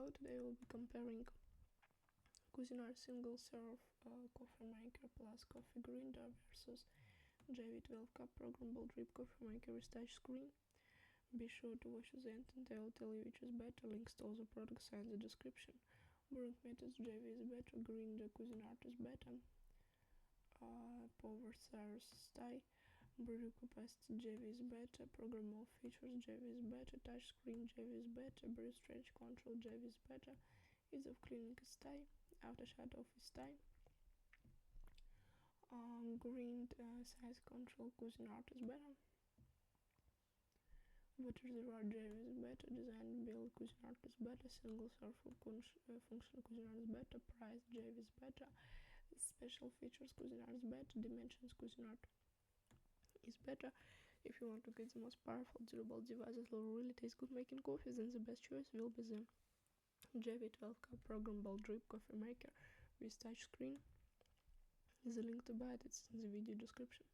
Hello, today we'll be comparing Cuisinart single serve coffee maker plus coffee grinder versus Gevi 12 cup programmable drip coffee maker with touch screen. Be sure to watch the end and I will tell you which is better. Links to all the products are in the description. Brewing methods: Gevi is better, grinder Cuisinart is better. Power source style, brew capacity Gevi is better, programmable features Gevi is better, touchscreen Gevi is better, brew stretch control Gevi is better, ease of cleaning is style, after shut off is style. Grind size control Cuisinart is better. Water reservoir Gevi is better, design build Cuisinart is better, single serve function Cuisinart is better, price Gevi is better, special features Cuisinart is better, dimensions Cuisinart is better. If you want to get the most powerful durable device that will really taste good making coffee, then the best choice will be the Gevi 12 cup programmable drip coffee maker with touch screen. The link to buy it is in the video description.